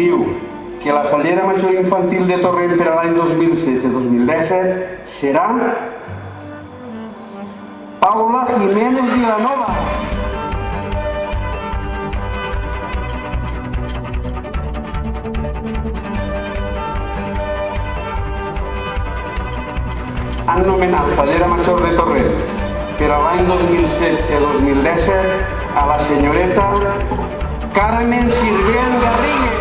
Diu que la Fallera Major Infantil de Torrent per a l'any 2016-2017 serà Paula Jiménez Vilanova. Han nomenat Fallera Major de Torrent per a l'any 2016-2017 a la senyoreta Carmen Sirvent Garrigues.